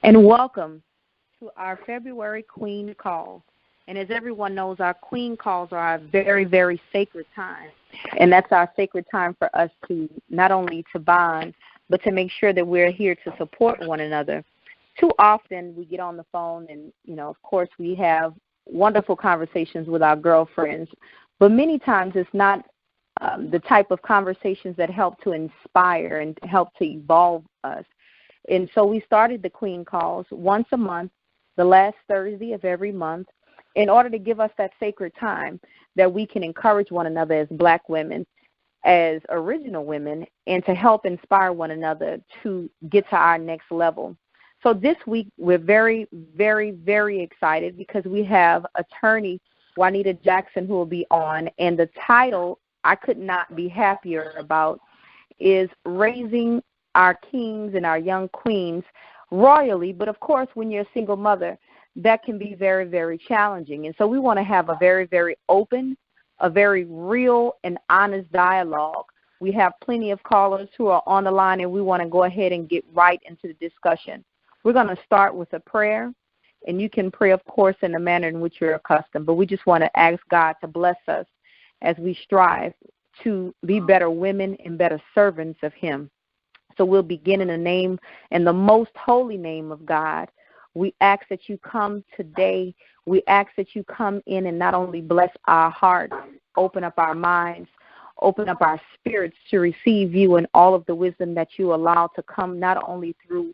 and welcome to our February Queen Call. And as everyone knows, our Queen Calls are our very, very sacred time. And that's our sacred time for us to not only to bond, but to make sure that we're here to support one another. Too often we get on the phone and, of course we have wonderful conversations with our girlfriends, but many times it's not the type of conversations that help to inspire and help to evolve us. And so we started the Queen Calls once a month, the last Thursday of every month, in order to give us that sacred time that we can encourage one another as Black women, as original women, and to help inspire one another to get to our next level. So this week we're very, very, very excited because we have attorney Juanita Jackson who will be on, and the title I could not be happier about is Raising Our Kings and Our Young Queens Royally. But, of course, when you're a single mother, that can be very, very challenging. And so we want to have a very, very open, a very real and honest dialogue. We have plenty of callers who are on the line, and we want to go ahead and get right into the discussion. We're going to start with a prayer, and you can pray, of course, in the manner in which you're accustomed. But we just want to ask God to bless us as we strive to be better women and better servants of Him. So we'll begin in the name and the most holy name of God. We ask that you come today. We ask that you come in and not only bless our hearts, open up our minds, open up our spirits to receive you and all of the wisdom that you allow to come not only through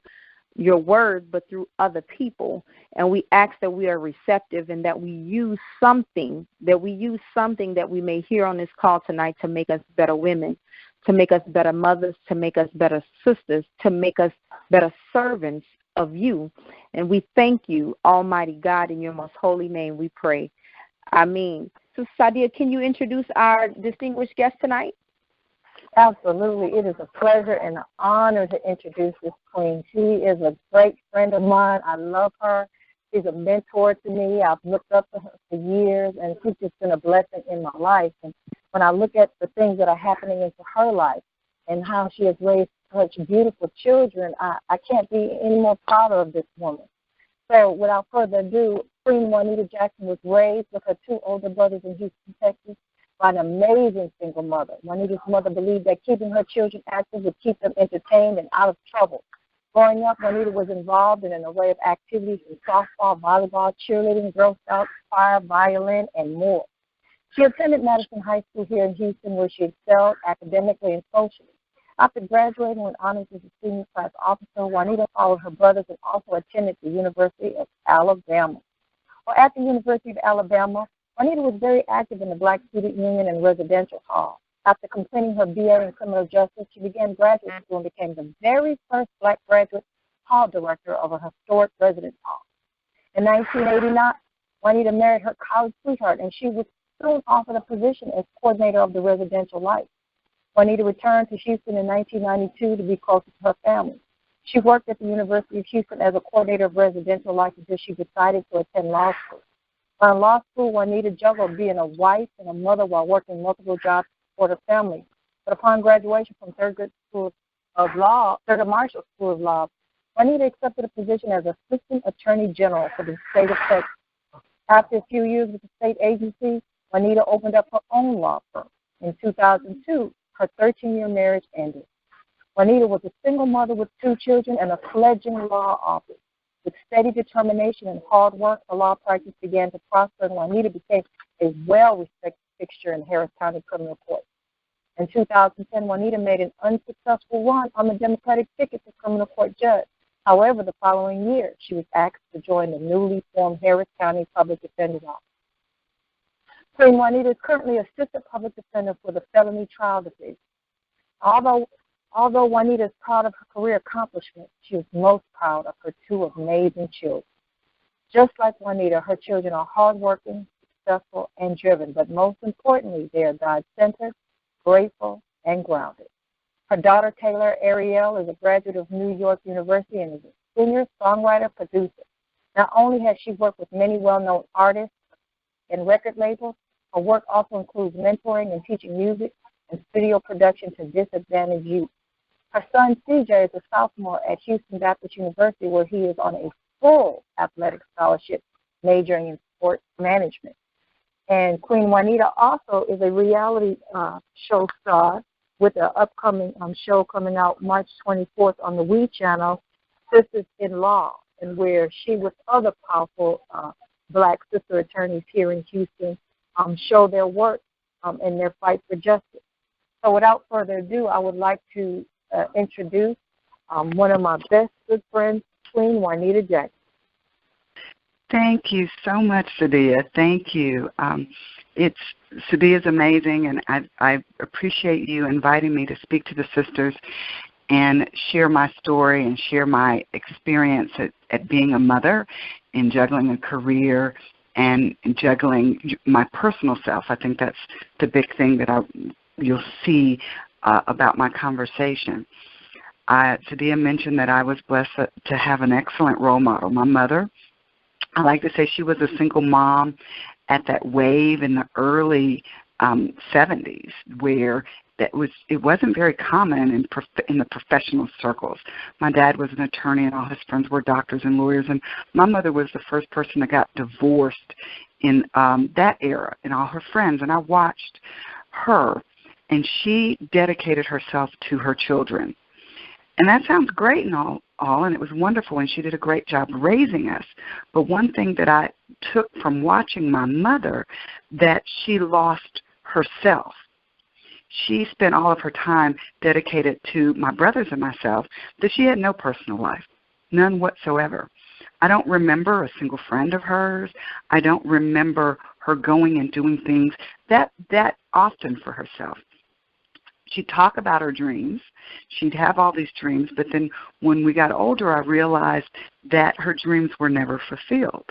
your word, but through other people. And we ask that we are receptive and that we use something that we may hear on this call tonight to make us better women, to make us better mothers, to make us better sisters, to make us better servants of you. And we thank you, Almighty God, in your most holy name we pray. Amen. So, Sadia, can you introduce our distinguished guest tonight? Absolutely. It is a pleasure and an honor to introduce this queen. She is a great friend of mine. I love her. She's a mentor to me. I've looked up to her for years, and she's just been a blessing in my life. And when I look at the things that are happening into her life and how she has raised such beautiful children, I can't be any more prouder of this woman. So without further ado, Queen Juanita Jackson was raised with her two older brothers in Houston, Texas, by an amazing single mother. Juanita's mother believed that keeping her children active would keep them entertained and out of trouble. Growing up, Juanita was involved in an array of activities in softball, volleyball, cheerleading, Girl Scouts, choir, violin, and more. She attended Madison High School here in Houston, where she excelled academically and socially. After graduating with honors as a senior class officer, Juanita followed her brothers and also attended the University of Alabama. Well, at the University of Alabama, Juanita was very active in the Black Student Union and Residential Hall. After completing her BA in criminal justice, she began graduate school and became the very first Black graduate hall director of a historic residence hall. In 1989, Juanita married her college sweetheart, and she was soon offered a position as coordinator of the residential life. Juanita returned to Houston in 1992 to be closer to her family. She worked at the University of Houston as a coordinator of residential life until she decided to attend law school. While in law school, Juanita juggled being a wife and a mother while working multiple jobs to support her family. But upon graduation from Thurgood Marshall School of Law, Juanita accepted a position as Assistant Attorney General for the state of Texas. After a few years with the state agency, Juanita opened up her own law firm. In 2002, her 13-year marriage ended. Juanita was a single mother with 2 children and a fledgling law office. With steady determination and hard work, her law practice began to prosper, and Juanita became a well-respected fixture in Harris County Criminal Court. In 2010, Juanita made an unsuccessful run on the Democratic ticket for criminal court judge. However, the following year, she was asked to join the newly formed Harris County Public Defender's Office. Queen Juanita is currently Assistant Public Defender for the Felony Trial Division. Although Juanita is proud of her career accomplishments, she is most proud of her 2 amazing children. Just like Juanita, her children are hardworking, successful, and driven, but most importantly, they are God-centered, grateful, and grounded. Her daughter, Taylor Ariel, is a graduate of New York University and is a singer-songwriter-producer. Not only has she worked with many well-known artists and record labels, her work also includes mentoring and teaching music and studio production to disadvantaged youth. Her son, CJ, is a sophomore at Houston Baptist University, where he is on a full athletic scholarship, majoring in sports management. And Queen Juanita also is a reality show star with an upcoming show coming out March 24th on the WE channel, Sisters-in-Law, and where she with other powerful black sister attorneys here in Houston show their work in their fight for justice. So without further ado, I would like to introduce one of my best good friends, Queen Juanita Jackson. Thank you so much, Sadia. Thank you. Sadia's amazing, and I appreciate you inviting me to speak to the sisters and share my story and share my experience at being a mother and juggling a career and juggling my personal self. I think that's the big thing that you'll see about my conversation. Sadia mentioned that I was blessed to have an excellent role model. My mother, I like to say she was a single mom at that wave in the early 70s where it wasn't very common in the professional circles. My dad was an attorney and all his friends were doctors and lawyers, and my mother was the first person that got divorced in that era, and all her friends. And I watched her, and she dedicated herself to her children. And that sounds great and all, and it was wonderful, and she did a great job raising us. But one thing that I took from watching my mother, that she lost herself. She spent all of her time dedicated to my brothers and myself, that she had no personal life, none whatsoever. I don't remember a single friend of hers. I don't remember her going and doing things that often for herself. She'd talk about her dreams. She'd have all these dreams, but then when we got older, I realized that her dreams were never fulfilled.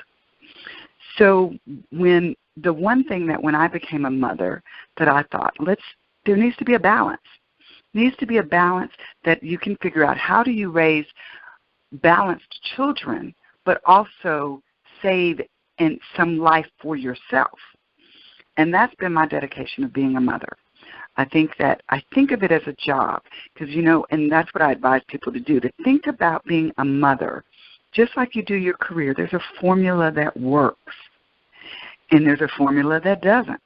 So the one thing that when I became a mother that I thought, there needs to be a balance. There needs to be a balance that you can figure out how do you raise balanced children, but also save in some life for yourself. And that's been my dedication of being a mother. I think of it as a job because, and that's what I advise people to do, to think about being a mother. Just like you do your career, there's a formula that works, and there's a formula that doesn't.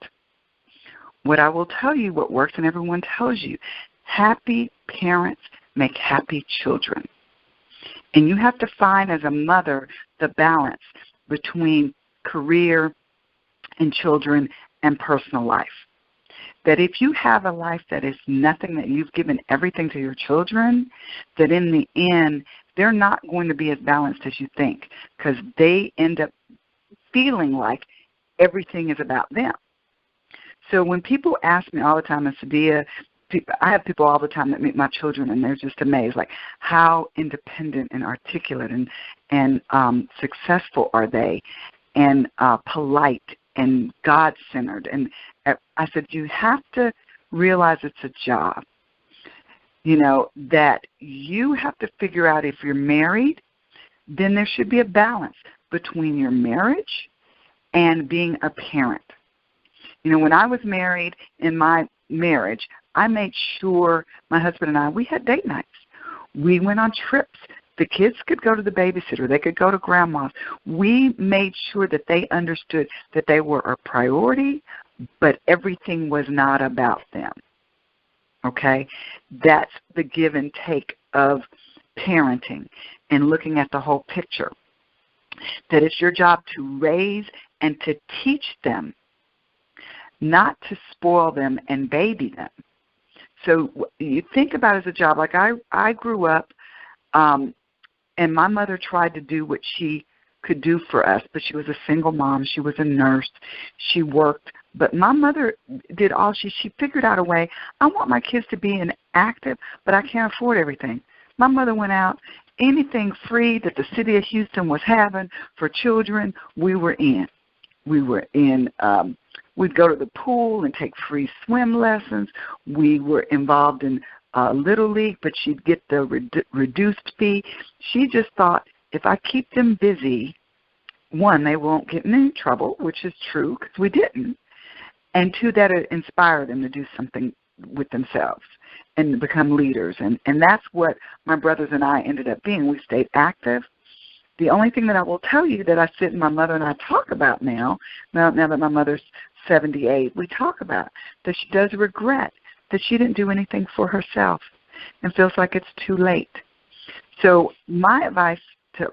What I will tell you what works, and everyone tells you, happy parents make happy children. And you have to find as a mother the balance between career and children and personal life. That if you have a life that is nothing, that you've given everything to your children, that in the end, they're not going to be as balanced as you think because they end up feeling like everything is about them. So when people ask me all the time, and Sadia, I have people all the time that meet my children, and they're just amazed, like how independent and articulate and successful are they, and polite and God-centered. And I said, you have to realize it's a job, that you have to figure out if you're married, then there should be a balance between your marriage and being a parent. When I was married, in my marriage, I made sure my husband and I, we had date nights. We went on trips. The kids could go to the babysitter. They could go to grandma's. We made sure that they understood that they were a priority, but everything was not about them. Okay? That's the give and take of parenting and looking at the whole picture. That it's your job to raise and to teach them, not to spoil them and baby them. So you think about it as a job. Like I grew up, and my mother tried to do what she could do for us, but she was a single mom. She was a nurse. She worked. But my mother did all she figured out a way. I want my kids to be active, but I can't afford everything. My mother went out. Anything free that the city of Houston was having for children, we were in. We'd go to the pool and take free swim lessons. We were involved in Little League, but she'd get the reduced fee. She just thought, if I keep them busy, one, they won't get in any trouble, which is true because we didn't, and two, that it inspired them to do something with themselves. and become leaders. And that's what my brothers and I ended up being. We stayed active. The only thing that I will tell you that I sit and my mother and I talk about now that my mother's 78, we talk about that she does regret that she didn't do anything for herself and feels like it's too late. So my advice to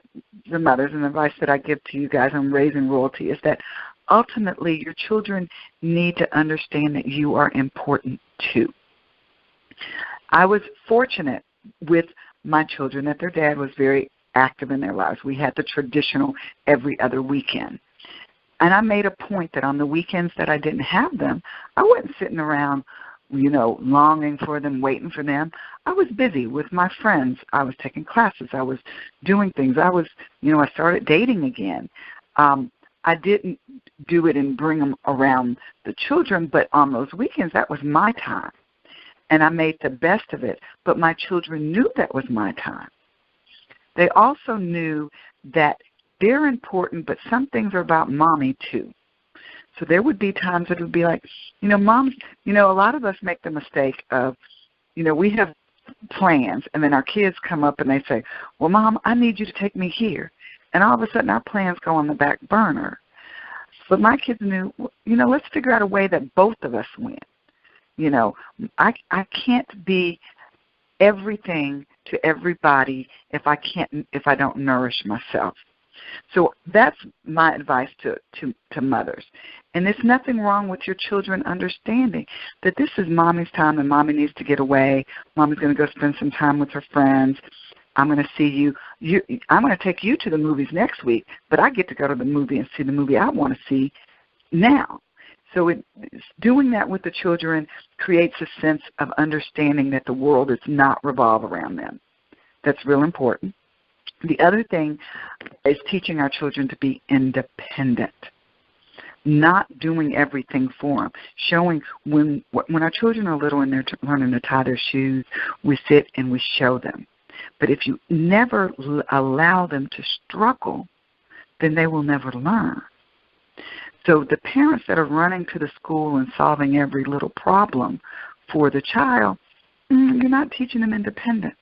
the mothers and the advice that I give to you guys on raising royalty is that ultimately your children need to understand that you are important too. I was fortunate with my children that their dad was very active in their lives. We had the traditional every other weekend. And I made a point that on the weekends that I didn't have them, I wasn't sitting around, longing for them, waiting for them. I was busy with my friends. I was taking classes. I was doing things. I started dating again. I didn't do it and bring them around the children, but on those weekends, that was my time. And I made the best of it. But my children knew that was my time. They also knew that they're important, but some things are about mommy too. So there would be times that it would be like, moms, a lot of us make the mistake of, we have plans, and then our kids come up and they say, well, Mom, I need you to take me here. And all of a sudden our plans go on the back burner. But my kids knew, let's figure out a way that both of us win. I can't be everything to everybody if I don't nourish myself. So that's my advice to mothers. And there's nothing wrong with your children understanding that this is mommy's time and mommy needs to get away. Mommy's going to go spend some time with her friends. I'm going to see you. I'm going to take you to the movies next week, but I get to go to the movie and see the movie I want to see now. So doing that with the children creates a sense of understanding that the world does not revolve around them. That's real important. The other thing is teaching our children to be independent, not doing everything for them. Showing when our children are little and they're learning to tie their shoes, we sit and we show them. But if you never allow them to struggle, then they will never learn. So the parents that are running to the school and solving every little problem for the child, you're not teaching them independence.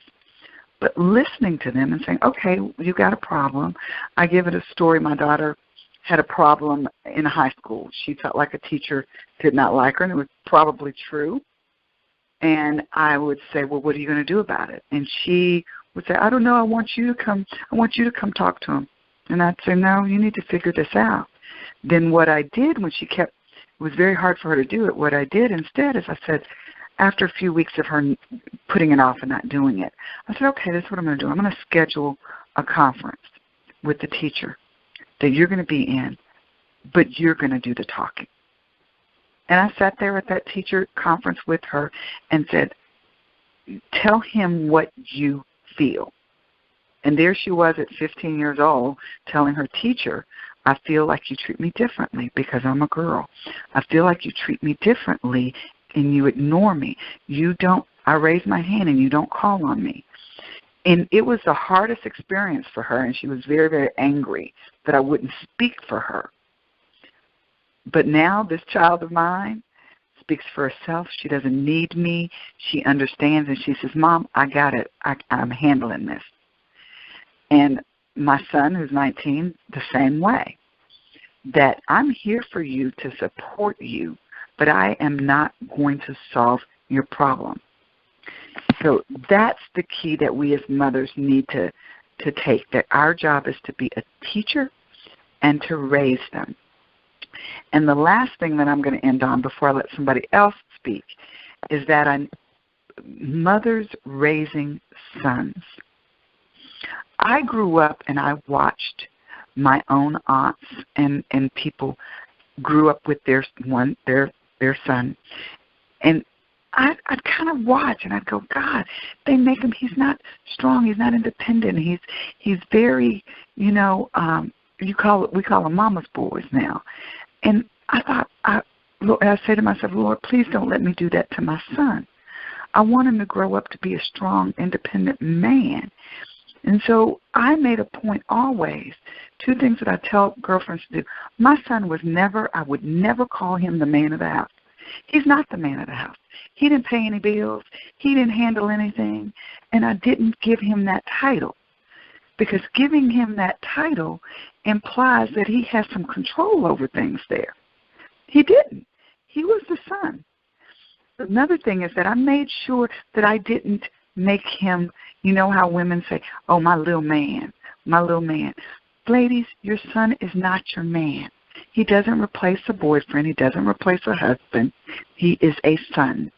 But listening to them and saying, okay, you got a problem. I give it a story. My daughter had a problem in high school. She felt like a teacher did not like her, and it was probably true. And I would say, well, what are you going to do about it? And she would say, I don't know. I want you to come talk to him. And I'd say, no, you need to figure this out. Then what I did when it was very hard for her to do it, what I did instead is I said, after a few weeks of her putting it off and not doing it, I said, okay, this is what I'm going to do. I'm going to schedule a conference with the teacher that you're going to be in, but you're going to do the talking. And I sat there at that teacher conference with her and said, tell him what you feel. And there she was at 15 years old telling her teacher, I feel like you treat me differently because I'm a girl. I feel like you treat me differently and you ignore me. I raise my hand and you don't call on me. And it was the hardest experience for her, and she was very, very angry that I wouldn't speak for her. But now this child of mine speaks for herself. She doesn't need me. She understands, and she says, Mom, I got it. I'm handling this. And my son, who's 19, the same way, that I'm here for you to support you, but I am not going to solve your problem. So that's the key that we as mothers need to take, that our job is to be a teacher and to raise them. And the last thing that I'm going to end on before I let somebody else speak is that mothers raising sons. I grew up and I watched my own aunts and people grew up with their son. And I'd kind of watch and I'd go, God, they make him, he's not strong, he's not independent, he's very, we call them mama's boys now. And I thought, I say to myself, Lord, please don't let me do that to my son. I want him to grow up to be a strong, independent man. And so I made a point always, two things that I tell girlfriends to do. My son I would never call him the man of the house. He's not the man of the house. He didn't pay any bills. He didn't handle anything. And I didn't give him that title, because giving him that title implies that he has some control over things there. He didn't. He was the son. Another thing is that I made sure that I didn't make him, you know how women say, oh, my little man, my little man. Ladies, your son is not your man. He doesn't replace a boyfriend. He doesn't replace a husband. He is a son.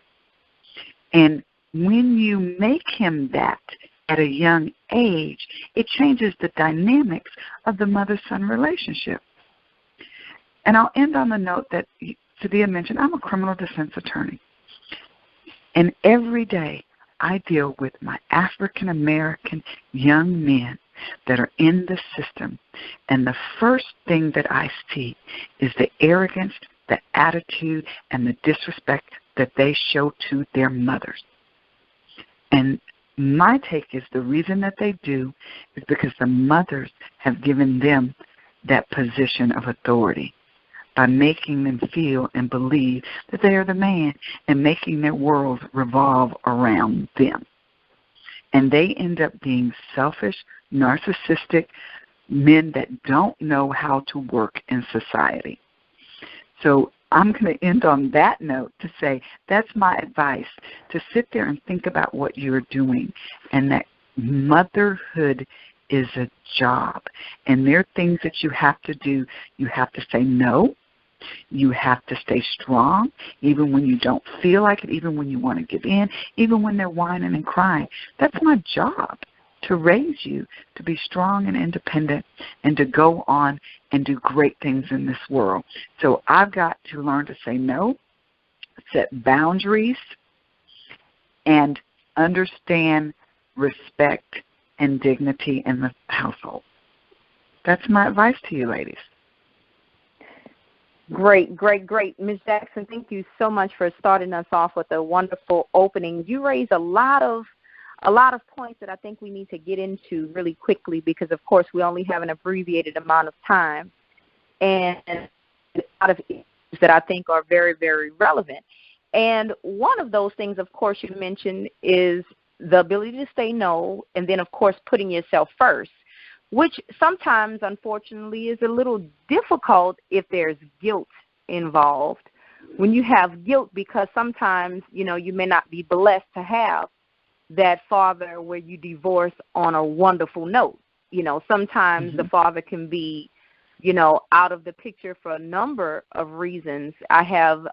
And when you make him that at a young age, it changes the dynamics of the mother-son relationship. And I'll end on the note that Sadia mentioned. I'm a criminal defense attorney. And every day I deal with my African-American young men that are in the system. And the first thing that I see is the arrogance, the attitude, and the disrespect that they show to their mothers. And my take is the reason that they do is because the mothers have given them that position of authority by making them feel and believe that they are the man and making their world revolve around them. And they end up being selfish, narcissistic men that don't know how to work in society. So I'm going to end on that note to say that's my advice, to sit there and think about what you're doing, and that motherhood is a job. And there are things that you have to do. You have to say no. You have to stay strong, even when you don't feel like it, even when you want to give in, even when they're whining and crying. That's my job, to raise you to be strong and independent and to go on and do great things in this world. So I've got to learn to say no, set boundaries, and understand respect and dignity in the household. That's my advice to you, ladies. Great. Ms. Jackson, thank you so much for starting us off with a wonderful opening. You raised a lot of points that I think we need to get into really quickly because, of course, we only have an abbreviated amount of time, and a lot of issues that I think are very, very relevant. And one of those things, of course, you mentioned is the ability to say no, and then, of course, putting yourself first, which sometimes, unfortunately, is a little difficult if there's guilt involved. When you have guilt, because sometimes, you know, you may not be blessed to have that father where you divorce on a wonderful note. You know, sometimes the father can be, you know, out of the picture for a number of reasons. I have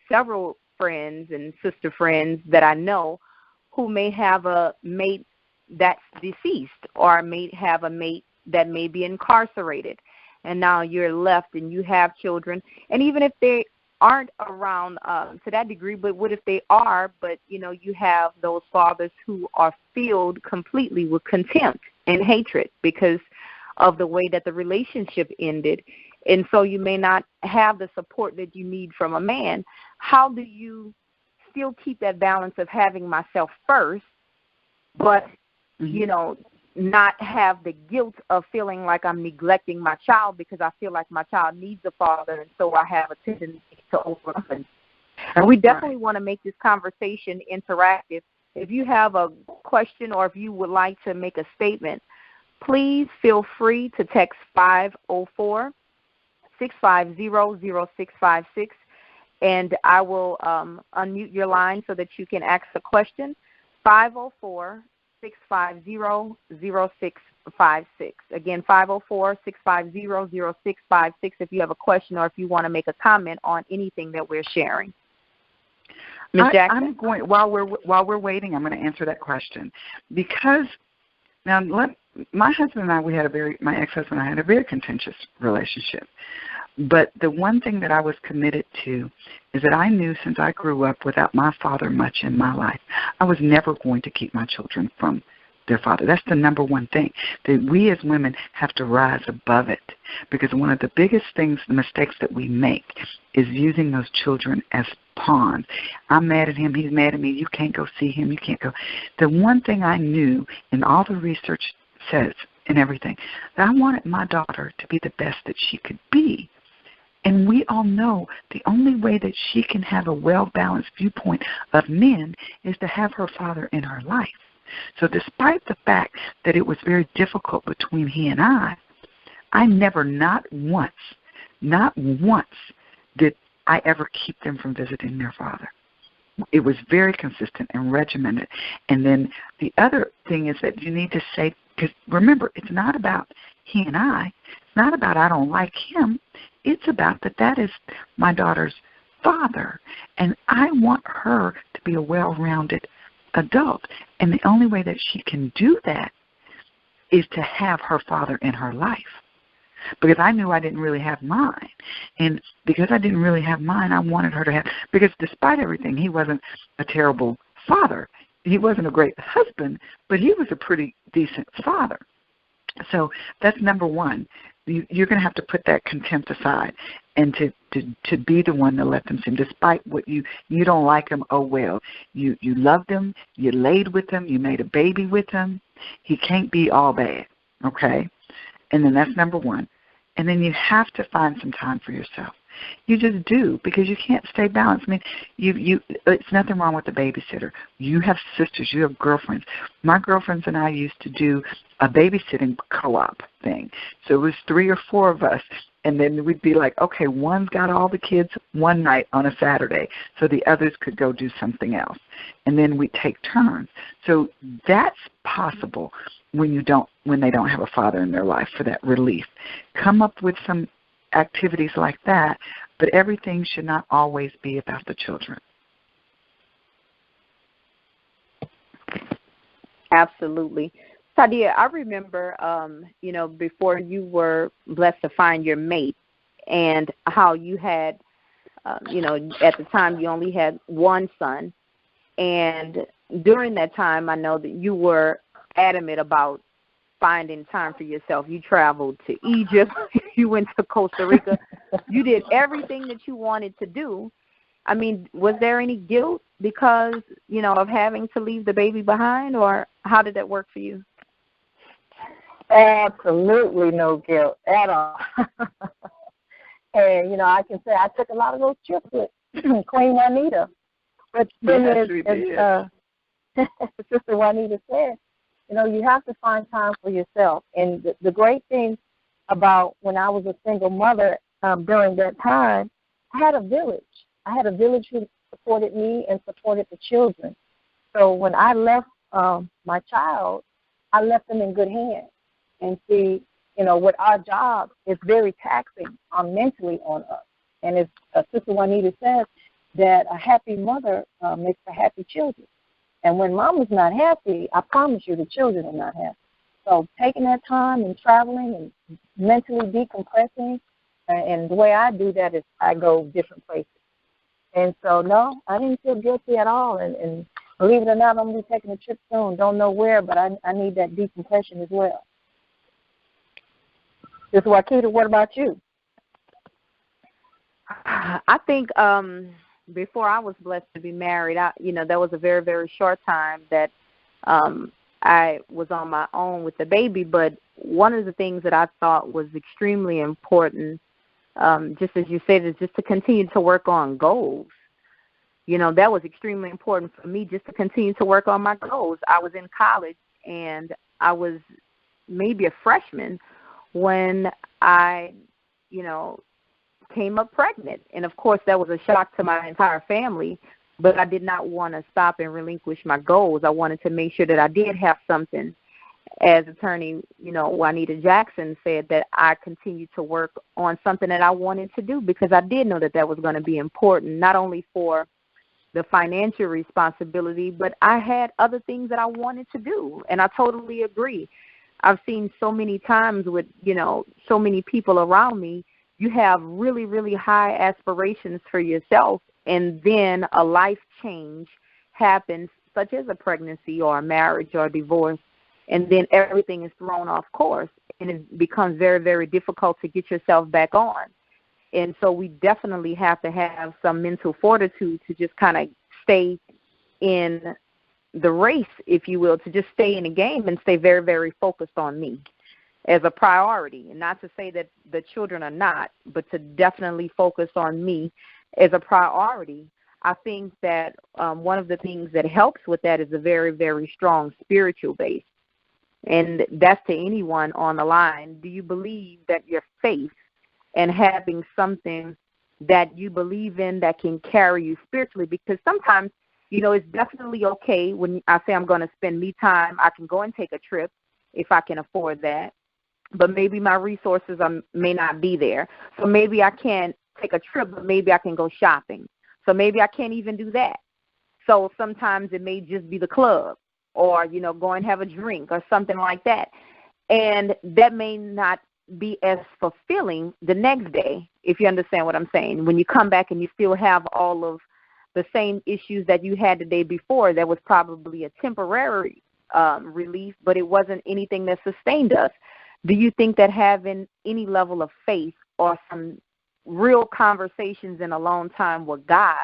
several friends and sister friends that I know who may have a mate that's deceased, or may have a mate that may be incarcerated, and now you're left and you have children. And even if they aren't around to that degree, but what if they are, but, you know, you have those fathers who are filled completely with contempt and hatred because of the way that the relationship ended. And so you may not have the support that you need from a man. How do you still keep that balance of having myself first, but you know, not have the guilt of feeling like I'm neglecting my child because I feel like my child needs a father, and so I have a tendency to overlook. And we definitely want to make this conversation interactive. If you have a question or if you would like to make a statement, please feel free to text 504-650-0656, and I will unmute your line so that you can ask a question. 504-650-0656. Again, 504-650-0656 if you have a question or if you want to make a comment on anything that we're sharing. Ms. Jackson? I'm going, while we're waiting, I'm going to answer that question. Because now my husband and I, my ex-husband and I had a very contentious relationship. But the one thing that I was committed to is that I knew since I grew up without my father much in my life, I was never going to keep my children from their father. That's the number one thing, that we as women have to rise above it. Because one of the biggest things, the mistakes that we make, is using those children as pawns. I'm mad at him, he's mad at me, you can't go see him, you can't go. The one thing I knew, and all the research says and everything, that I wanted my daughter to be the best that she could be. And we all know the only way that she can have a well-balanced viewpoint of men is to have her father in her life. So despite the fact that it was very difficult between he and I never, not once did I ever keep them from visiting their father. It was very consistent and regimented. And then the other thing is that you need to say, because remember, it's not about he and I. It's not about I don't like him. It's about that is my daughter's father. And I want her to be a well-rounded adult. And the only way that she can do that is to have her father in her life. Because I knew I didn't really have mine. And because I didn't really have mine, I wanted her to have, because despite everything, he wasn't a terrible father. He wasn't a great husband, but he was a pretty decent father. So that's number one. You're going to have to put that contempt aside and to be the one to let them see him. Despite what you don't like him, oh well. You loved him, you laid with him, you made a baby with him. He can't be all bad, okay? And then that's number one. And then you have to find some time for yourself. You just do, because you can't stay balanced. I mean, it's nothing wrong with a babysitter. You have sisters, you have girlfriends. My girlfriends and I used to do a babysitting co-op thing. So it was 3 or 4 of us, and then we'd be like, okay, one's got all the kids one night on a Saturday, so the others could go do something else. And then we'd take turns. So that's possible when they don't have a father in their life for that relief. Come up with some activities like that, but everything should not always be about the children. Absolutely. Sadia, I remember, before you were blessed to find your mate, and how you had, at the time you only had one son, and during that time I know that you were adamant about finding time for yourself. You traveled to Egypt. You went to Costa Rica. You did everything that you wanted to do. I mean, was there any guilt because, of having to leave the baby behind, or how did that work for you? Absolutely no guilt at all. And, I can say I took a lot of those trips with Queen Juanita. But then as Sister Juanita said, you have to find time for yourself. And the great thing about when I was a single mother during that time, I had a village. I had a village who supported me and supported the children. So when I left my child, I left them in good hands. And see, with our job, it's very taxing mentally on us. And as Sister Juanita says, that a happy mother makes for happy children. And when mama's not happy, I promise you the children are not happy. So taking that time and traveling and mentally decompressing, and the way I do that is I go different places. And so, no, I didn't feel guilty at all. And believe it or not, I'm going to be taking a trip soon. Don't know where, but I need that decompression as well. Sister Juanita, what about you? I think before I was blessed to be married, there was a very, very short time that I was on my own with the baby. But one of the things that I thought was extremely important, just as you said, is just to continue to work on goals. That was extremely important for me, just to continue to work on my goals. I was in college, and I was maybe a freshman when I, came up pregnant. And, of course, that was a shock to my entire family, but I did not want to stop and relinquish my goals. I wanted to make sure that I did have something. As attorney, Juanita Jackson said, that I continued to work on something that I wanted to do, because I did know that was going to be important, not only for the financial responsibility, but I had other things that I wanted to do. And I totally agree. I've seen so many times with, so many people around me, you have really, really high aspirations for yourself, and then a life change happens, such as a pregnancy or a marriage or a divorce, and then everything is thrown off course, and it becomes very, very difficult to get yourself back on. And so we definitely have to have some mental fortitude to just kind of stay in the race, if you will, to just stay in the game and stay very, very focused on me. as a priority. And not to say that the children are not, but to definitely focus on me as a priority. I think that one of the things that helps with that is a very, very strong spiritual base. And that's to anyone on the line. Do you believe that your faith and having something that you believe in that can carry you spiritually? Because sometimes, it's definitely okay when I say I'm going to spend me time. I can go and take a trip if I can afford that. But maybe my resources may not be there. So maybe I can't take a trip, but maybe I can go shopping. So maybe I can't even do that. So sometimes it may just be the club or, go and have a drink or something like that. And that may not be as fulfilling the next day, if you understand what I'm saying. When you come back and you still have all of the same issues that you had the day before, that was probably a temporary relief, but it wasn't anything that sustained us. Do you think that having any level of faith or some real conversations in a long time with God,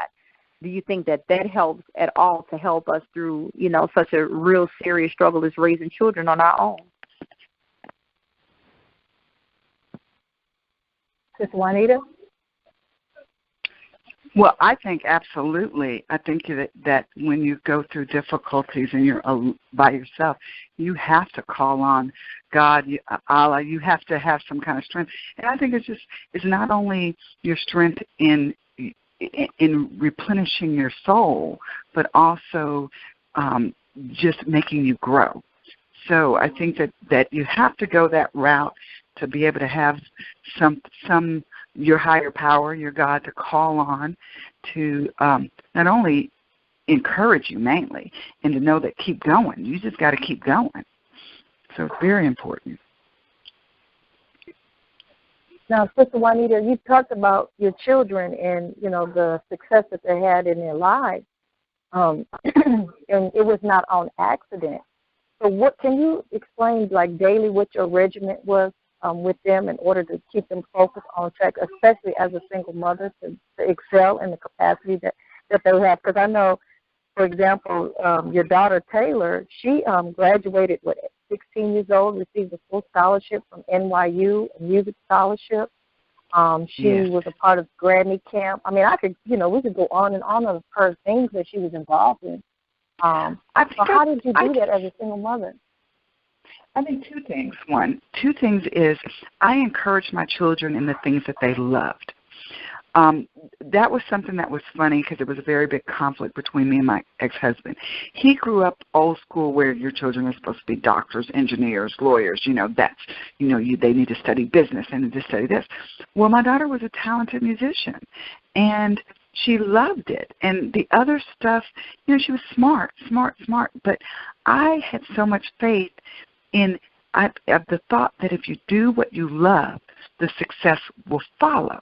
do you think that helps at all to help us through, such a real serious struggle as raising children on our own? Sister Juanita? Well, I think absolutely. I think that when you go through difficulties and you're by yourself, you have to call on God, Allah. You have to have some kind of strength. And I think it's not only your strength in replenishing your soul, but also just making you grow. So I think that you have to go that route to be able to have some your higher power, your God, to call on to not only encourage you mainly and to know that keep going. You just got to keep going. So it's very important. Now, Sister Juanita, you talked about your children and, the success that they had in their lives, and it was not on accident. So what can you explain, like, daily what your regimen was with them in order to keep them focused on track, especially as a single mother, to excel in the capacity that they have? Because I know, for example, your daughter Taylor, she graduated at 16 years old, received a full scholarship from NYU, a music scholarship. She was a part of Grammy camp. I mean, we could go on and on of her things that she was involved in. So how did you do that as a single mother? I think two things. Two things is I encouraged my children in the things that they loved. That was something that was funny because it was a very big conflict between me and my ex-husband. He grew up old school where your children are supposed to be doctors, engineers, lawyers. They need to study business and to study this. Well, my daughter was a talented musician, and she loved it. And the other stuff, she was smart. But I had so much faith in the thought that if you do what you love, the success will follow.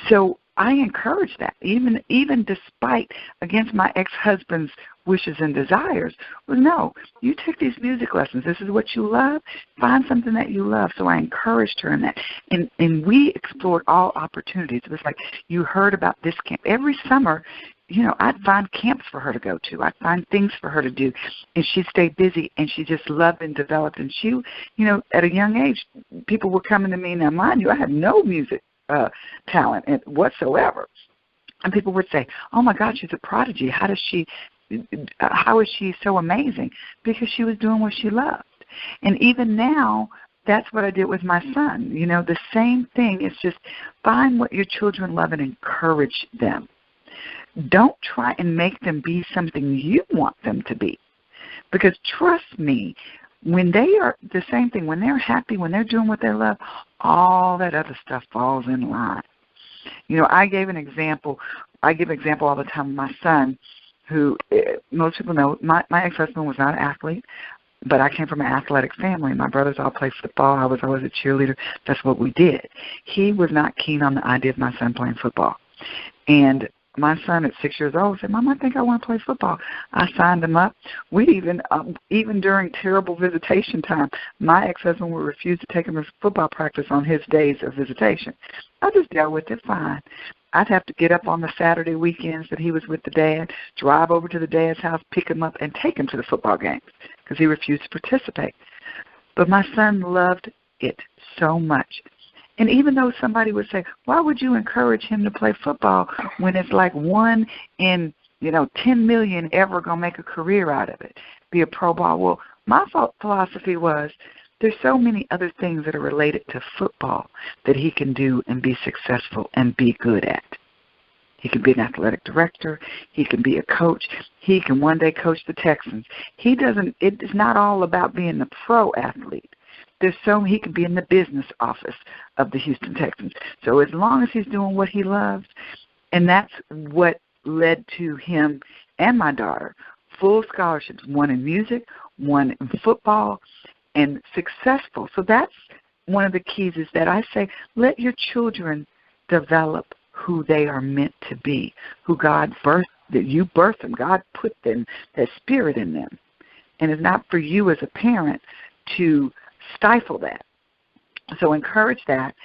So I encourage that, even despite against my ex-husband's wishes and desires. Well, no, you take these music lessons. This is what you love. Find something that you love. So I encouraged her in that. And we explored all opportunities. It was like you heard about this camp. Every summer, I'd find camps for her to go to. I'd find things for her to do. And she'd stay busy, and she just loved and developed. And she, at a young age, people were coming to me, now mind you, I had no music talent whatsoever. And people would say, oh, my God, she's a prodigy. How is she so amazing? Because she was doing what she loved. And even now, that's what I did with my son. The same thing is just find what your children love and encourage them. Don't try and make them be something you want them to be. Because trust me, when they are the same thing, when they're happy, when they're doing what they love, all that other stuff falls in line. I gave an example. I give an example all the time of my son, who most people know, my ex-husband was not an athlete, but I came from an athletic family. My brothers all played football. I was always a cheerleader. That's what we did. He was not keen on the idea of my son playing football. And my son at 6 years old said, Mom, I think I want to play football. I signed him up. We even during terrible visitation time, my ex-husband would refuse to take him to football practice on his days of visitation. I just dealt with it fine. I'd have to get up on the Saturday weekends that he was with the dad, drive over to the dad's house, pick him up, and take him to the football games because he refused to participate. But my son loved it so much. And even though somebody would say, why would you encourage him to play football when it's like 1 in, 10 million ever going to make a career out of it, be a pro ball? Well, my philosophy was there's so many other things that are related to football that he can do and be successful and be good at. He can be an athletic director. He can be a coach. He can one day coach the Texans. It's not all about being the pro athlete. He can be in the business office of the Houston Texans. So as long as he's doing what he loves, and that's what led to him and my daughter, full scholarships, one in music, one in football, and successful. So that's one of the keys, is that I say let your children develop who they are meant to be, who God birthed, that you birthed them. God put them, that spirit in them. And it's not for you as a parent to stifle that. So encourage that.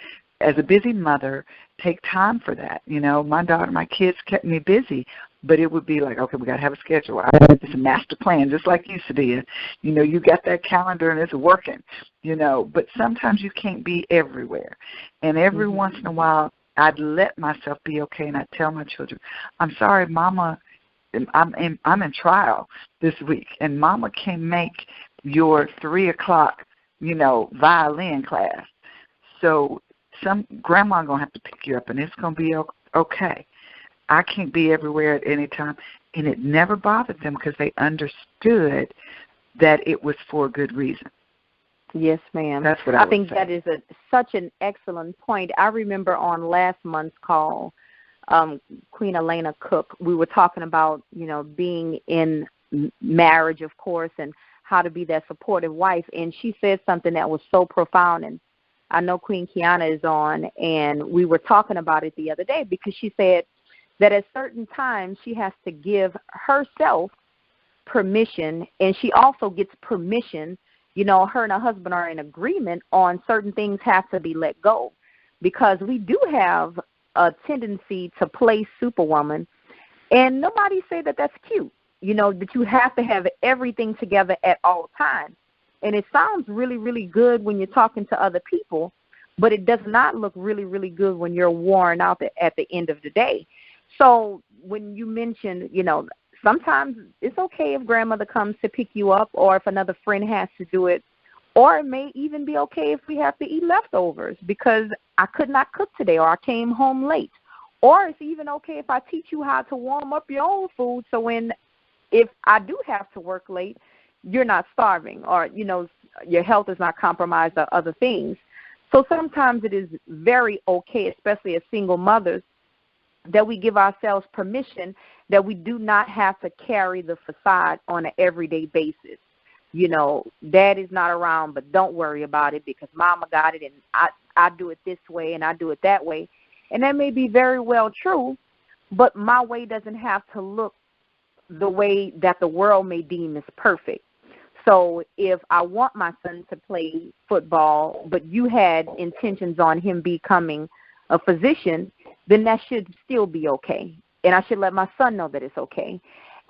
As a busy mother, take time for that. My kids kept me busy, but it would be like, okay, we got to have a schedule. It's a master plan, just like you, Sadia. You got that calendar and it's working, but sometimes you can't be everywhere. And every once in a while, I'd let myself be okay, and I'd tell my children, I'm sorry, Mama, I'm in trial this week, and Mama can make your 3 o'clock, violin class. So Grandma going to have to pick you up, and it's going to be okay. I can't be everywhere at any time. And it never bothered them because they understood that it was for a good reason. Yes, ma'am. That's what I think say. That is such an excellent point. I remember on last month's call, Queen Elena Cook, we were talking about, being in marriage, of course, and how to be that supportive wife. And she said something that was so profound. And I know Queen Kiana is on, and we were talking about it the other day, because she said that at certain times she has to give herself permission, and she also gets permission. Her and her husband are in agreement on certain things have to be let go, because we do have a tendency to play superwoman, and nobody say that that's cute, that you have to have everything together at all times. And it sounds really, really good when you're talking to other people, but it does not look really, really good when you're worn out at the end of the day. So when you mentioned, sometimes it's okay if grandmother comes to pick you up, or if another friend has to do it, or it may even be okay if we have to eat leftovers because I could not cook today, or I came home late. Or it's even okay if I teach you how to warm up your own food, so if I do have to work late, you're not starving, or, your health is not compromised, or other things. So sometimes it is very okay, especially as single mothers, that we give ourselves permission that we do not have to carry the facade on an everyday basis. Dad is not around, but don't worry about it because Mama got it, and I do it this way and I do it that way. And that may be very well true, but my way doesn't have to look the way that the world may deem as perfect. So if I want my son to play football, but you had intentions on him becoming a physician, then that should still be okay. And I should let my son know that it's okay.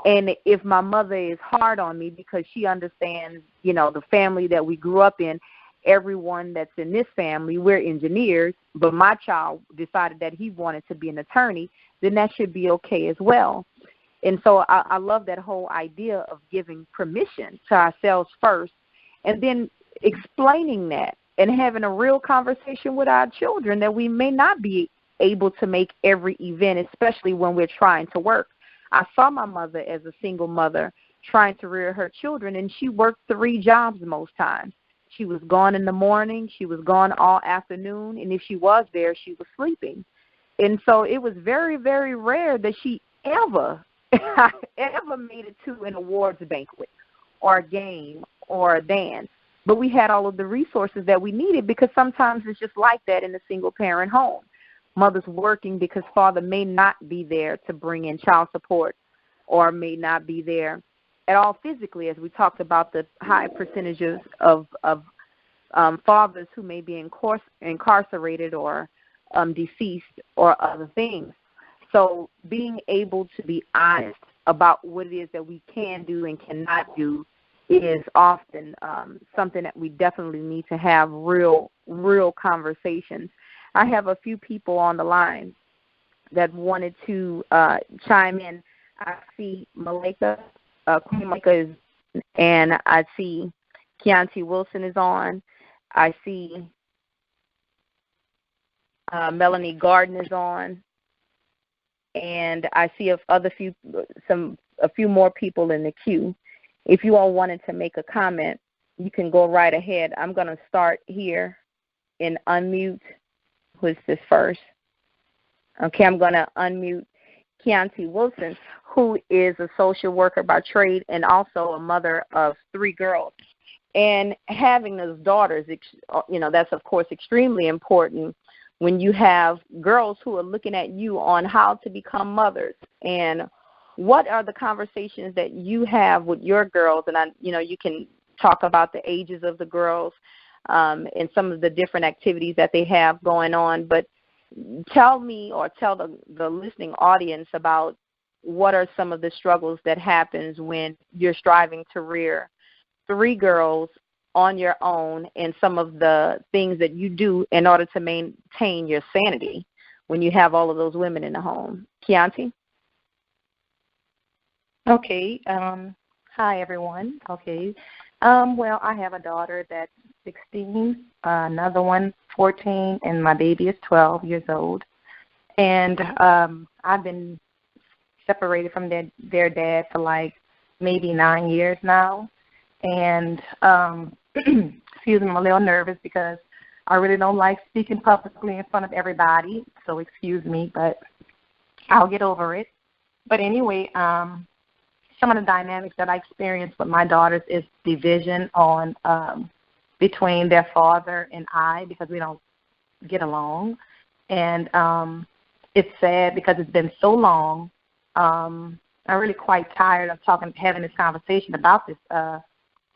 And if my mother is hard on me because she understands, the family that we grew up in, everyone that's in this family, we're engineers, but my child decided that he wanted to be an attorney, then that should be okay as well. And so I love that whole idea of giving permission to ourselves first, and then explaining that and having a real conversation with our children that we may not be able to make every event, especially when we're trying to work. I saw my mother as a single mother trying to rear her children, and she worked 3 jobs most times. She was gone in the morning, she was gone all afternoon, and if she was there, she was sleeping. And so it was very, very rare that she ever made it to an awards banquet or a game or a dance. But we had all of the resources that we needed, because sometimes it's just like that in a single-parent home. Mother's working because father may not be there to bring in child support, or may not be there at all physically, as we talked about the high percentages of fathers who may be incarcerated or deceased or other things. So being able to be honest about what it is that we can do and cannot do is often something that we definitely need to have real conversations. I have a few people on the line that wanted to chime in. I see Malika, Queen Malika is, and I see Keontae Wilson is on. I see Melanie Garden is on, and I see a few more people in the queue. If you all wanted to make a comment, you can go right ahead. I'm going to start here and unmute. Who is this first? Okay, I'm going to unmute Keontae Wilson, who is a social worker by trade and also a mother of 3 girls. And having those daughters, that's, of course, extremely important when you have girls who are looking at you on how to become mothers. And what are the conversations that you have with your girls? And, you can talk about the ages of the girls and some of the different activities that they have going on. But tell me or tell the listening audience about what are some of the struggles that happens when you're striving to rear 3 girls on your own, and some of the things that you do in order to maintain your sanity when you have all of those women in the home. Keontae? Okay. Hi, everyone. Okay. Well, I have a daughter that's 16, another one 14, and my baby is 12 years old. And I've been separated from their dad for like maybe 9 years now. And excuse me, I'm a little nervous because I really don't like speaking publicly in front of everybody. So excuse me, but I'll get over it. But anyway, some of the dynamics that I experience with my daughters is division on between their father and I, because we don't get along. And it's sad because it's been so long. I'm really quite tired of having this conversation about this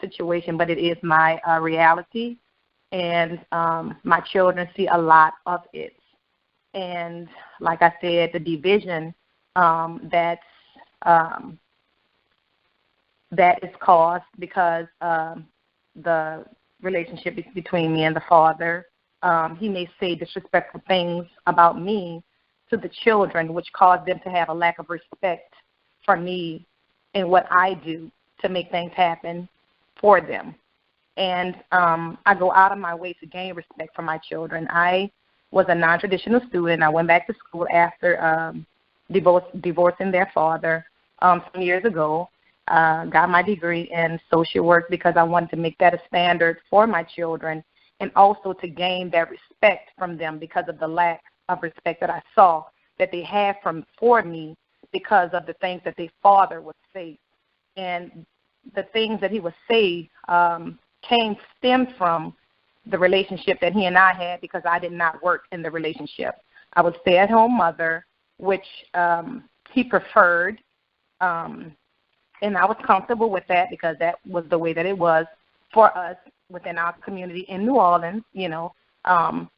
situation, but it is my reality, and my children see a lot of it. And like I said, the division that is caused because the relationship between me and the father. He may say disrespectful things about me to the children, which cause them to have a lack of respect for me and what I do to make things happen for them. And I go out of my way to gain respect for my children. I was a non-traditional student. I went back to school after divorcing their father some years ago. Got my degree in social work because I wanted to make that a standard for my children, and also to gain that respect from them because of the lack of respect that I saw that they had for me because of the things that their father would say. And the things that he would say stemmed from the relationship that he and I had, because I did not work in the relationship. I was a stay-at-home mother, which he preferred, and I was comfortable with that because that was the way that it was for us within our community in New Orleans.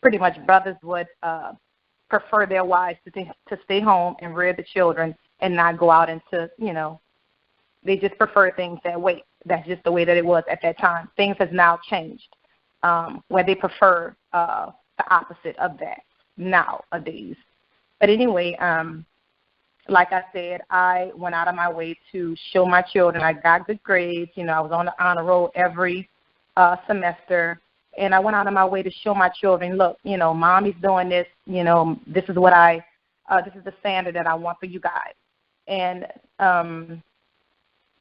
Pretty much brothers would prefer their wives to stay home and rear the children and not go out into, they just prefer things that way. That's just the way that it was at that time. Things has now changed, where they prefer the opposite of that nowadays. But anyway, like I said, I went out of my way to show my children. I got good grades. I was on the honor roll every semester. And I went out of my way to show my children, look, mommy's doing this. This is what this is the standard that I want for you guys. And,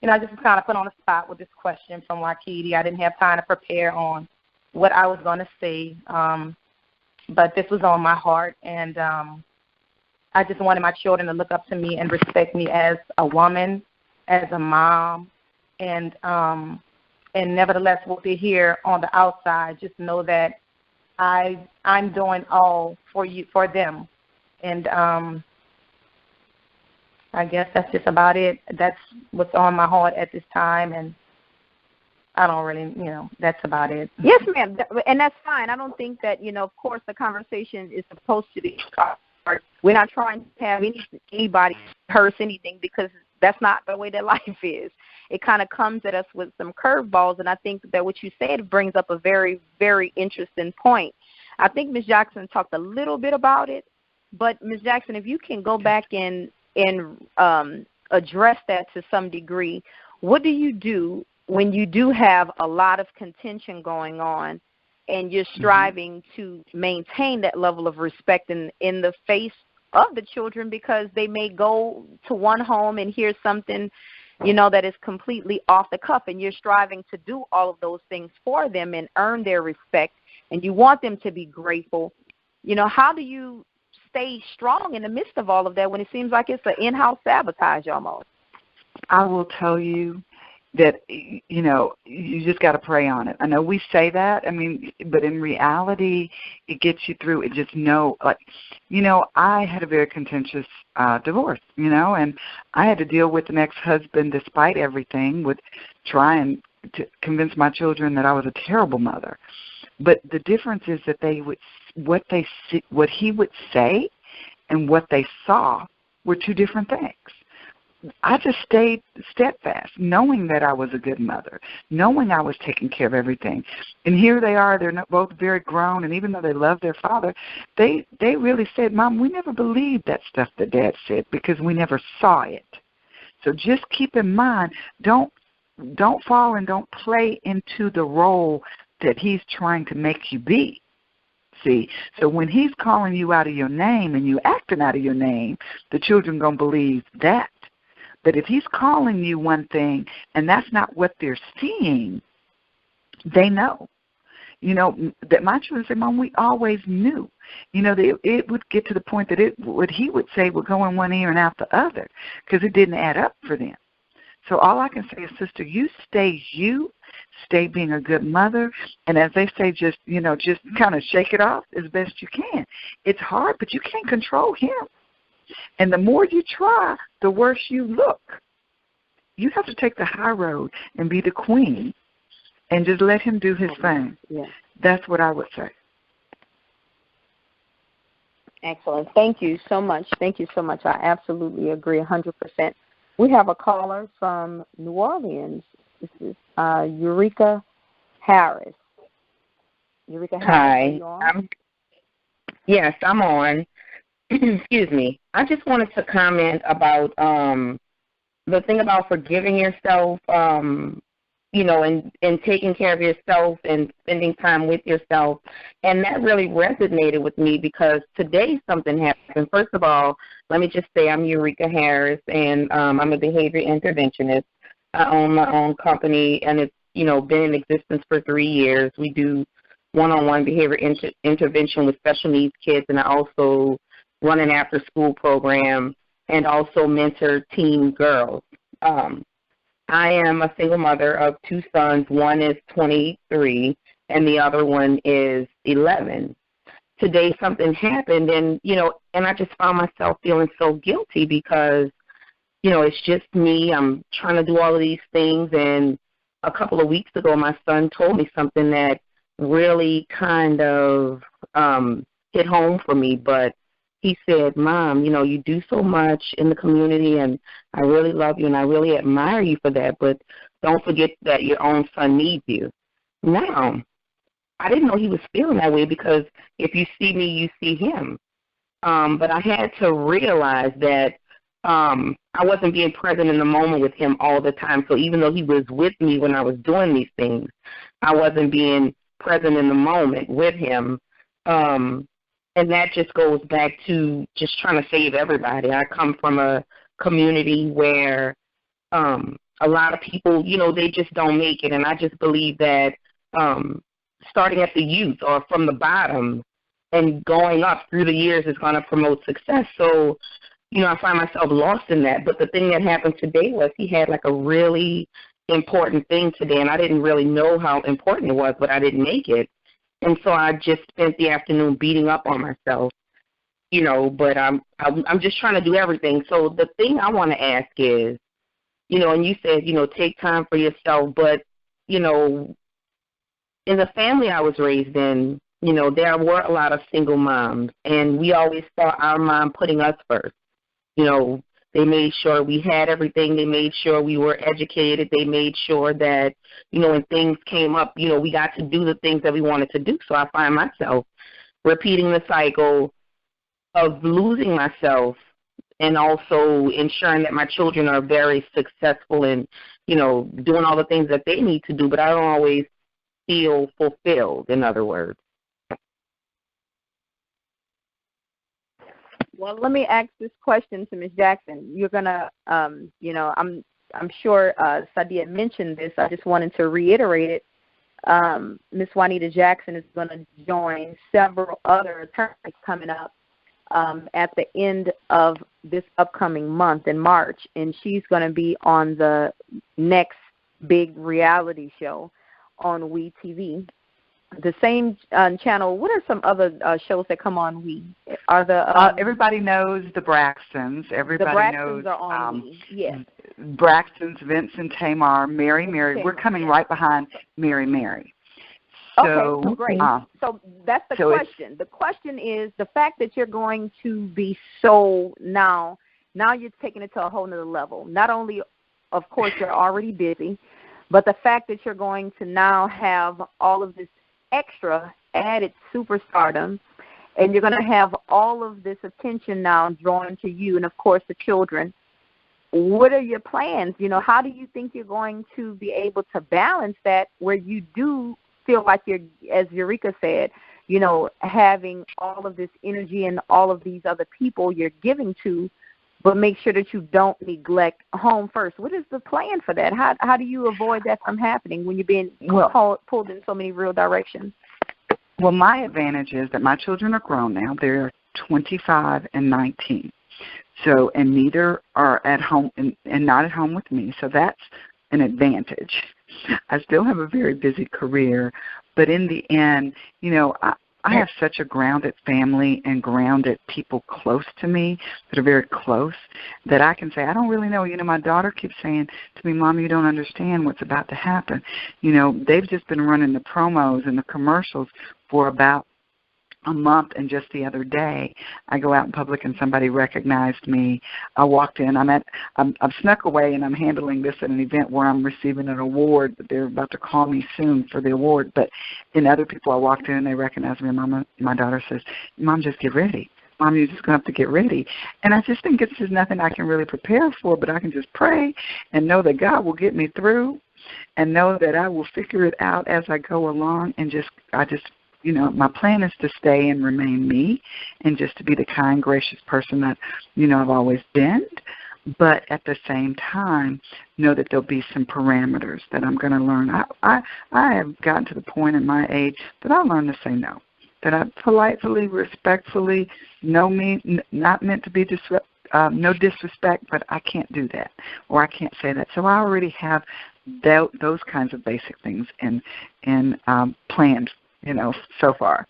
I just was kind of put on the spot with this question from Wakiti. I didn't have time to prepare on what I was going to say, but this was on my heart. And I just wanted my children to look up to me and respect me as a woman, as a mom, and nevertheless, what they hear on the outside, just know that I'm doing all for them. And I guess that's just about it. That's what's on my heart at this time, and I don't really, that's about it. Yes, ma'am, and that's fine. I don't think that, of course, the conversation is supposed to be hard. We're not trying to have anybody curse anything, because that's not the way that life is. it kind of comes at us with some curveballs. And I think that what you said brings up a very, very interesting point. I think Ms. Jackson talked a little bit about it, but Ms. Jackson, if you can go back and address that to some degree, what do you do when you do have a lot of contention going on and you're striving to maintain that level of respect in the face of the children, because they may go to one home and hear something, that is completely off the cuff, and you're striving to do all of those things for them and earn their respect, and you want them to be grateful. How do you stay strong in the midst of all of that when it seems like it's an in-house sabotage almost? I will tell you that, you just got to pray on it. I know we say that, but in reality, it gets you through. It just I had a very contentious divorce, and I had to deal with an ex-husband despite everything, with trying to convince my children that I was a terrible mother. But the difference is that what he would say and what they saw were two different things. I just stayed steadfast, knowing that I was a good mother, knowing I was taking care of everything. And here they are, they're not both very grown, and even though they love their father, they really said, Mom, we never believed that stuff that Dad said because we never saw it. So just keep in mind, don't fall and don't play into the role that he's trying to make you be. See, so when he's calling you out of your name and you acting out of your name, the children going to believe that. But if he's calling you one thing and that's not what they're seeing, they know. That my children say, Mom, we always knew. It would get to the point that what he would say would go in one ear and out the other because it didn't add up for them. So all I can say is, sister, you, stay being a good mother, and as they say, just kind of shake it off as best you can. It's hard, but you can't control him. And the more you try, the worse you look. You have to take the high road and be the queen and just let him do his thing. Yeah. That's what I would say. Excellent. Thank you so much. Thank you so much. I absolutely agree 100%. We have a caller from New Orleans. This is Eureka Harris. Eureka Harris, hi. Are you on? Yes, I'm on. Excuse me. I just wanted to comment about the thing about forgiving yourself, and taking care of yourself and spending time with yourself. And that really resonated with me because today something happened. First of all, let me just say I'm Eureka Harris, and I'm a behavior interventionist. I own my own company, and it's, been in existence for 3 years. We do one-on-one behavior intervention with special needs kids, and I also run an after-school program and also mentor teen girls. I am a single mother of 2 sons. One is 23, and the other one is 11. Today something happened, and I just found myself feeling so guilty because, it's just me. I'm trying to do all of these things, and a couple of weeks ago my son told me something that really kind of hit home for me, but he said, Mom, you do so much in the community, and I really love you, and I really admire you for that, but don't forget that your own son needs you. Now, I didn't know he was feeling that way because if you see me, you see him. But I had to realize that I wasn't being present in the moment with him all the time. So even though he was with me when I was doing these things, I wasn't being present in the moment with him. And that just goes back to just trying to save everybody. I come from a community where a lot of people, they just don't make it. And I just believe that starting at the youth or from the bottom and going up through the years is going to promote success. So, I find myself lost in that. But the thing that happened today was he had like a really important thing today, and I didn't really know how important it was, but I didn't make it. And so I just spent the afternoon beating up on myself, but I'm just trying to do everything. So the thing I want to ask is, and you said, take time for yourself, but, in the family I was raised in, there were a lot of single moms, and we always saw our mom putting us first. They made sure we had everything. They made sure we were educated. They made sure that, when things came up, we got to do the things that we wanted to do. So I find myself repeating the cycle of losing myself and also ensuring that my children are very successful in, doing all the things that they need to do, but I don't always feel fulfilled, in other words. Well, let me ask this question to Ms. Jackson. You're gonna, I'm sure Sadia mentioned this. I just wanted to reiterate it. Ms. Juanita Jackson is going to join several other attorneys coming up at the end of this upcoming month in March, and she's going to be on the next big reality show on WeTV. The same channel. What are some other shows that come on We? Are the everybody knows the Braxtons. Everybody the Braxtons knows are on We. Yes. Braxton's, Vince and Tamar, Mary. We're coming right behind Mary. So, okay, so great. So that's the question. The question is the fact that you're going to be so now you're taking it to a whole nother level. Not only, of course, you're already busy, but the fact that you're going to now have all of this extra added superstardom, and you're going to have all of this attention now drawn to you and, of course, the children. What are your plans? How do you think you're going to be able to balance that where you do feel like you're, as Eureka said, having all of this energy and all of these other people you're giving to, but make sure that you don't neglect home first? What is the plan for that? How do you avoid that from happening when you're being pulled in so many real directions? Well, my advantage is that my children are grown now. They're 25 and 19. So, and neither are at home and not at home with me. So that's an advantage. I still have a very busy career, but in the end, I have such a grounded family and grounded people close to me that are very close that I can say, I don't really know. My daughter keeps saying to me, Mom, you don't understand what's about to happen. They've just been running the promos and the commercials for about a month, and just the other day, I go out in public and somebody recognized me. I walked in. I've snuck away, and I'm handling this at an event where I'm receiving an award. But they're about to call me soon for the award. But in other people, I walked in and they recognized me. And my daughter says, Mom, just get ready. Mom, you're just going to have to get ready. And I just think it's just nothing I can really prepare for, but I can just pray and know that God will get me through, and know that I will figure it out as I go along, and my plan is to stay and remain me and just to be the kind, gracious person that, I've always been. But at the same time, know that there'll be some parameters that I'm going to learn. I have gotten to the point in my age that I learn to say no, that I politely, respectfully, not meant to be no disrespect, but I can't do that, or I can't say that. So I already have those kinds of basic things and planned, so far.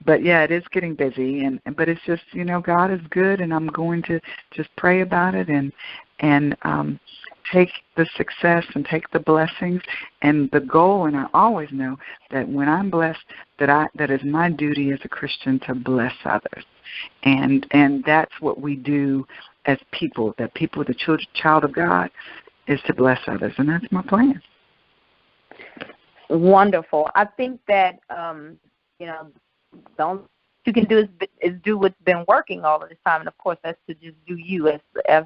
But yeah, it is getting busy, but it's just, God is good, and I'm going to just pray about it and take the success and take the blessings and the goal. And I always know that when I'm blessed, that is my duty as a Christian to bless others, and that's what we do as people. That people, the child of God, is to bless others, and that's my plan. Wonderful. I think that the only you can do is do what's been working all of this time, and of course that's to just do you, as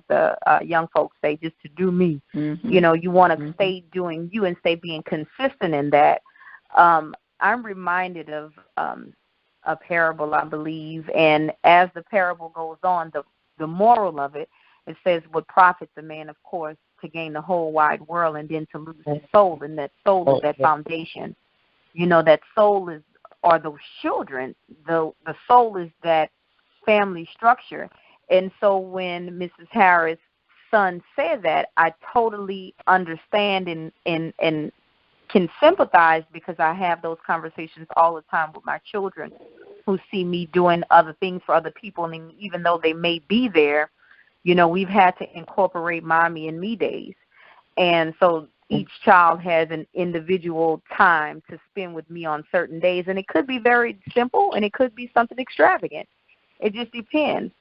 the young folks say, just to do me. Mm-hmm. You want to stay doing you and stay being consistent in that. I'm reminded of a parable, I believe, and as the parable goes on, the moral of it says, what profits a man, of course, to gain the whole wide world and then to lose his soul, and that soul is that foundation. That soul are those children. The soul is that family structure. And so when Mrs. Harris' son said that, I totally understand and can sympathize, because I have those conversations all the time with my children who see me doing other things for other people. And even though they may be there, we've had to incorporate mommy and me days. And so each child has an individual time to spend with me on certain days. And it could be very simple, and it could be something extravagant. It just depends.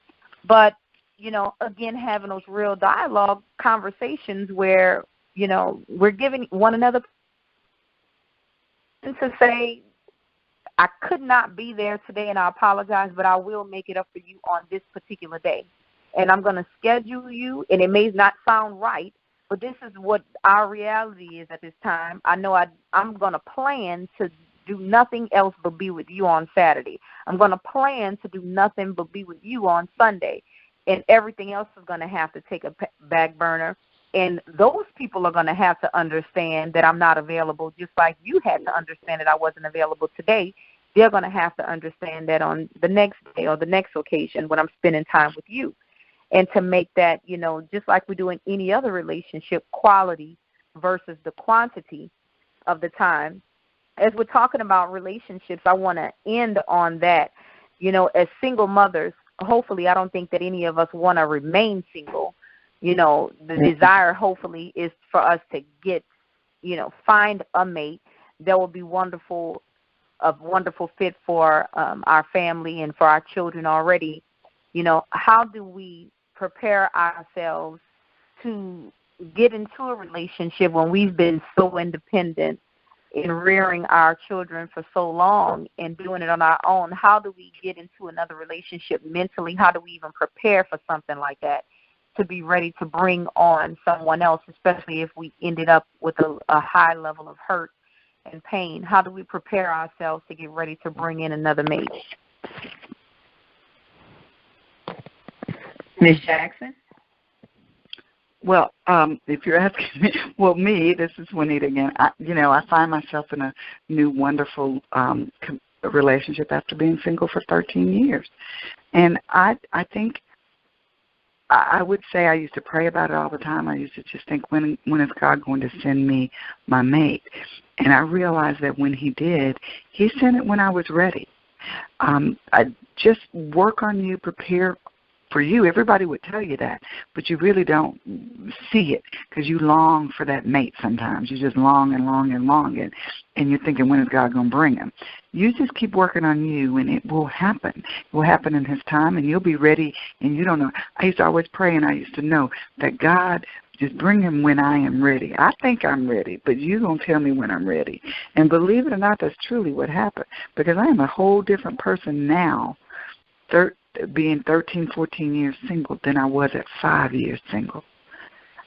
But again, having those real dialogue conversations where, we're giving one another to say, I could not be there today and I apologize, but I will make it up for you on this particular day. And I'm going to schedule you, and it may not sound right, but this is what our reality is at this time. I know I'm going to plan to do nothing else but be with you on Saturday. I'm going to plan to do nothing but be with you on Sunday. And everything else is going to have to take a back burner. And those people are going to have to understand that I'm not available, just like you had to understand that I wasn't available today. They're going to have to understand that on the next day or the next occasion when I'm spending time with you. And to make that, just like we do in any other relationship, quality versus the quantity of the time. As we're talking about relationships, I want to end on that. As single mothers, hopefully I don't think that any of us want to remain single. The desire, hopefully, is for us to get, find a mate that will be a wonderful fit for our family and for our children already. How do we prepare ourselves to get into a relationship when we've been so independent in rearing our children for so long and doing it on our own? How do we get into another relationship mentally? How do we even prepare for something like that, to be ready to bring on someone else, especially if we ended up with a high level of hurt and pain? How do we prepare ourselves to get ready to bring in another mate? Ms. Jackson? Well, if you're asking me, this is Juanita again. I find myself in a new wonderful relationship after being single for 13 years. And I think I would say I used to pray about it all the time. I used to just think, when is God going to send me my mate? And I realized that when he did, he sent it when I was ready. I just work on you, prepare for you. Everybody would tell you that, but you really don't see it because you long for that mate sometimes. You just long and long and long, and you're thinking, when is God going to bring him? You just keep working on you, and it will happen. It will happen in his time, and you'll be ready, and you don't know. I used to always pray, and I used to know that God, just bring him when I am ready. I think I'm ready, but you're going to tell me when I'm ready. And believe it or not, that's truly what happened, because I am a whole different person now, being 13, 14 years single, than I was at 5 years single.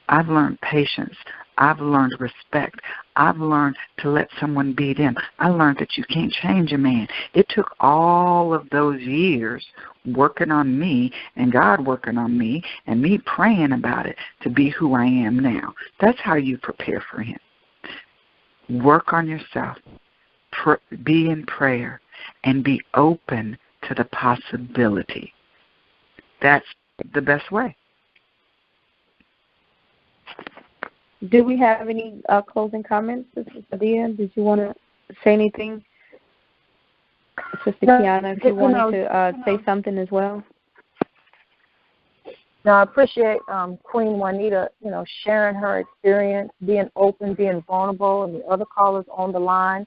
I've learned patience. I've learned respect. I've learned to let someone be them. I learned that you can't change a man. It took all of those years working on me and God working on me and me praying about it to be who I am now. That's how you prepare for him. Work on yourself. Be in prayer and be open to the possibility. That's the best way. Do we have any closing comments, Sister Sadia? Did you want to say anything? Sister Kiana, if you wanted to say something as well. No, I appreciate Queen Juanita, sharing her experience, being open, being vulnerable, and the other callers on the line.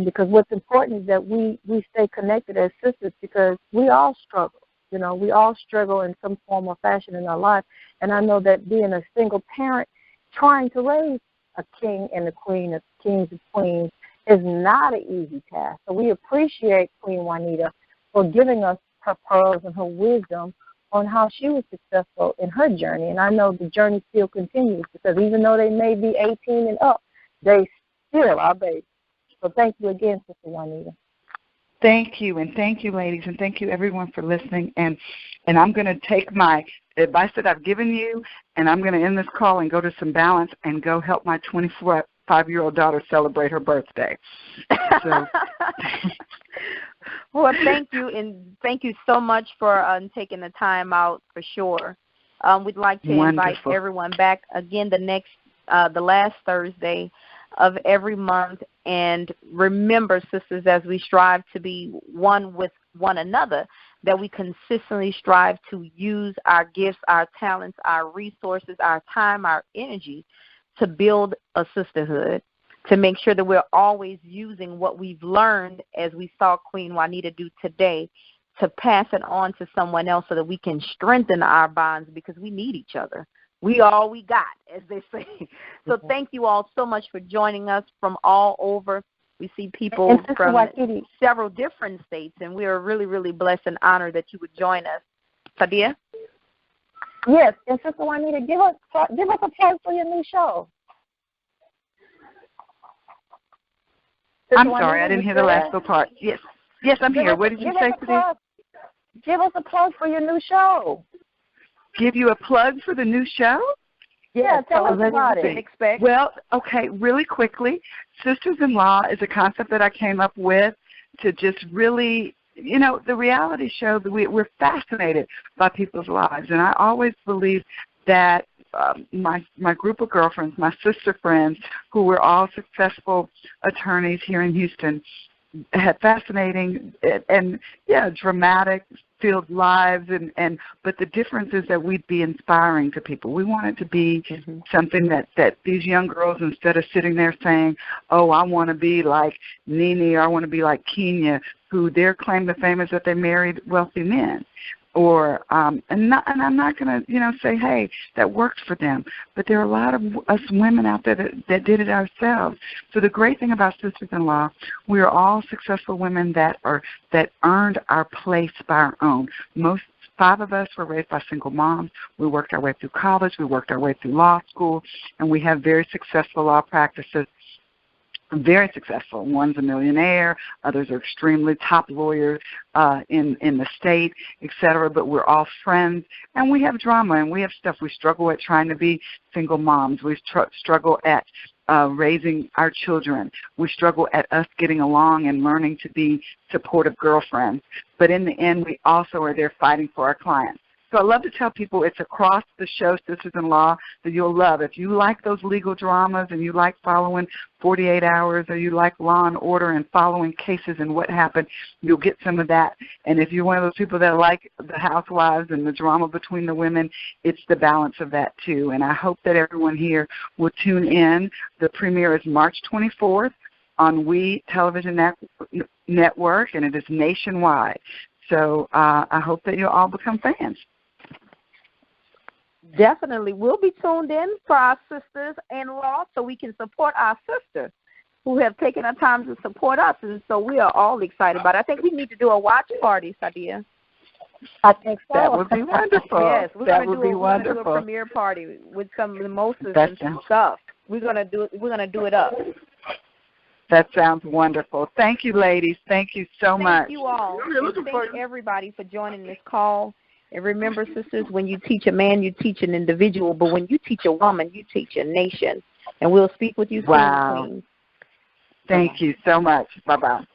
Because what's important is that we stay connected as sisters, because we all struggle. We all struggle in some form or fashion in our life. And I know that being a single parent, trying to raise a king and a queen, a kings and queens, is not an easy task. So we appreciate Queen Juanita for giving us her pearls and her wisdom on how she was successful in her journey. And I know the journey still continues, because even though they may be 18 and up, they still are babies. So thank you again, Sister Juanita. Thank you, and thank you, ladies, and thank you, everyone, for listening. And I'm going to take my advice that I've given you, and I'm going to end this call and go to some balance and go help my 25-year-old daughter celebrate her birthday. So. Well, thank you, and thank you so much for taking the time out, for sure. We'd like to invite everyone back again the last Thursday of every month. And remember, sisters, as we strive to be one with one another, that we consistently strive to use our gifts, our talents, our resources, our time, our energy to build a sisterhood, to make sure that we're always using what we've learned, as we saw Queen Juanita do today, to pass it on to someone else so that we can strengthen our bonds, because we need each other. We all we got, as they say. So thank you all so much for joining us from all over. We see people from several different states, and we are really, really blessed and honored that you would join us. Sadia? Yes, and Sister Juanita, give us a plug for your new show. I'm sorry, I didn't hear the last little part. Yes, I'm here. What did you say today? Give us a plug for your new show. Give you a plug for the new show? Yeah, tell us about it. Expect. Well, okay, really quickly, Sisters-in-Law is a concept that I came up with to just really, the reality show that we're fascinated by people's lives. And I always believe that my group of girlfriends, my sister friends, who were all successful attorneys here in Houston, had fascinating and dramatic filled lives, but the difference is that we'd be inspiring to people. We want it to be something that these young girls, instead of sitting there saying, oh, I want to be like Nene or I want to be like Kenya, who their claim to fame is that they married wealthy men. Or and I'm not going to say, hey, that worked for them. But there are a lot of us women out there that did it ourselves. So the great thing about Sisters-in-Law, we are all successful women that earned our place by our own. 5 of us were raised by single moms. We worked our way through college. We worked our way through law school, and we have very successful law practices. Very successful. One's a millionaire, others are extremely top lawyers in the state, etc. But we're all friends, and we have drama, and we have stuff. We struggle at trying to be single moms. We struggle at raising our children. We struggle at us getting along and learning to be supportive girlfriends. But in the end, we also are there fighting for our clients. So I love to tell people it's across the show, Sisters-in-Law, that you'll love. If you like those legal dramas and you like following 48 Hours or you like Law and Order and following cases and what happened, you'll get some of that. And if you're one of those people that like the housewives and the drama between the women, it's the balance of that too. And I hope that everyone here will tune in. The premiere is March 24th on We Television Network, and it is nationwide. So I hope that you'll all become fans. Definitely. We'll be tuned in for our sisters-in-law so we can support our sisters who have taken our time to support us. And so we are all excited about it. I think we need to do a watch party, Sadia. I think so. That would be wonderful. Yes, we're going to do a premiere party with some mimosas and some stuff. We're going to do it up. That sounds wonderful. Thank you, ladies. Thank you so much. Thank you all. And thank everybody for joining this call. And remember, sisters, when you teach a man, you teach an individual. But when you teach a woman, you teach a nation. And we'll speak with you soon, Queen. Thank you so much. Bye-bye.